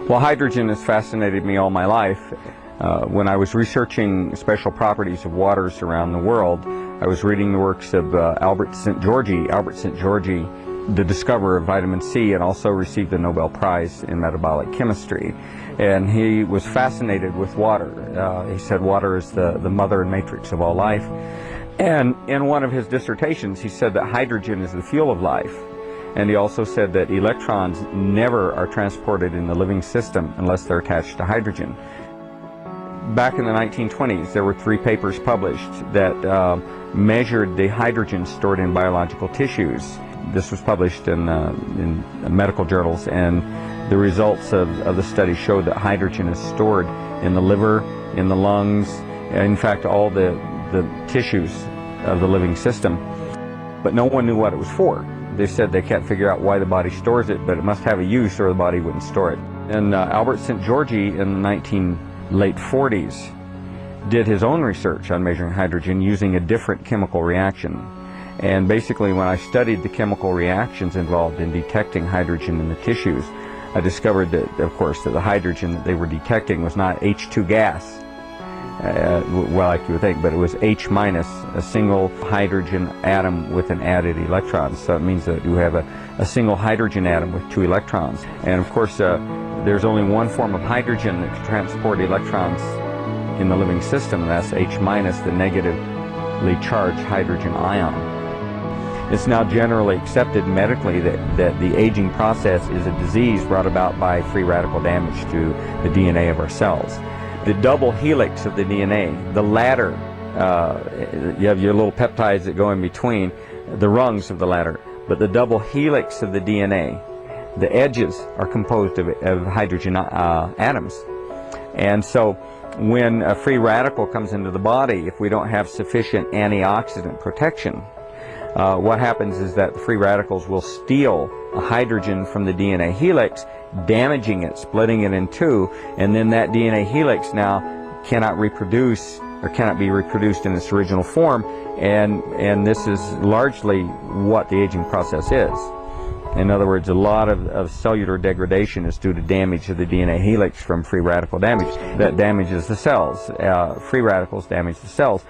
Well, hydrogen has fascinated me all my life. When I was researching special properties of waters around the world, I was reading the works of Albert Szent-Györgyi. Albert Szent-Györgyi, the discoverer of vitamin C, and also received the Nobel Prize in metabolic chemistry. And he was fascinated with water. He said water is the mother and matrix of all life. And in one of his dissertations, he said that hydrogen is the fuel of life. And he also said that electrons never are transported in the living system unless they're attached to hydrogen. Back in the 1920s, there were 3 papers published that measured the hydrogen stored in biological tissues. This was published in medical journals, and the results of the study showed that hydrogen is stored in the liver, in the lungs, in fact all the tissues of the living system. But no one knew what it was for. They said they can't figure out why the body stores it, but it must have a use or the body wouldn't store it. And Albert Szent-Györgyi in the late 40s did his own research on measuring hydrogen using a different chemical reaction. And basically when I studied the chemical reactions involved in detecting hydrogen in the tissues, I discovered that, of course, that the hydrogen that they were detecting was not H2 gas, well, like you would think, but it was H minus, a single hydrogen atom with an added electron. So it means that you have a single hydrogen atom with 2 electrons. And of course, there's only one form of hydrogen that can transport electrons in the living system, and that's H minus, the negatively charged hydrogen ion. It's now generally accepted medically that the aging process is a disease brought about by free radical damage to the DNA of our cells. The double helix of the DNA, the ladder, you have your little peptides that go in between, the rungs of the ladder, but the double helix of the DNA, the edges are composed of hydrogen atoms. And so when a free radical comes into the body, if we don't have sufficient antioxidant protection, what happens is that the free radicals will steal a hydrogen from the DNA helix, damaging it, splitting it in 2, and then that DNA helix now cannot reproduce or cannot be reproduced in its original form, and this is largely what the aging process is. In other words, a lot of cellular degradation is due to damage of the DNA helix from free radical damage. That damages the cells. Free radicals damage the cells.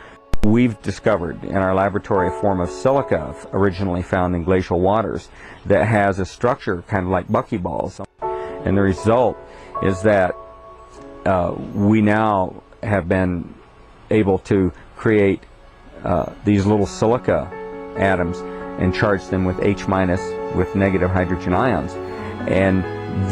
We've discovered in our laboratory a form of silica originally found in glacial waters that has a structure kind of like buckyballs. And the result is that we now have been able to create these little silica atoms and charge them with H minus with negative hydrogen ions. And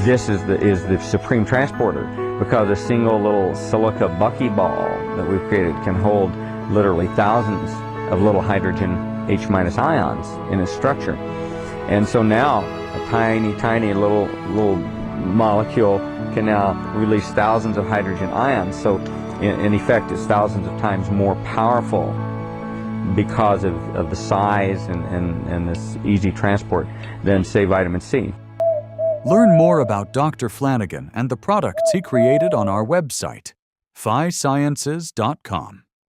this is the supreme transporter, because a single little silica buckyball that we've created can hold literally thousands of little hydrogen H minus ions in its structure. And so now a tiny little molecule can now release thousands of hydrogen ions. So in effect it's thousands of times more powerful because of the size and this easy transport than, say, vitamin C. Learn more about Dr. Flanagan and the products he created on our website, physciences.com.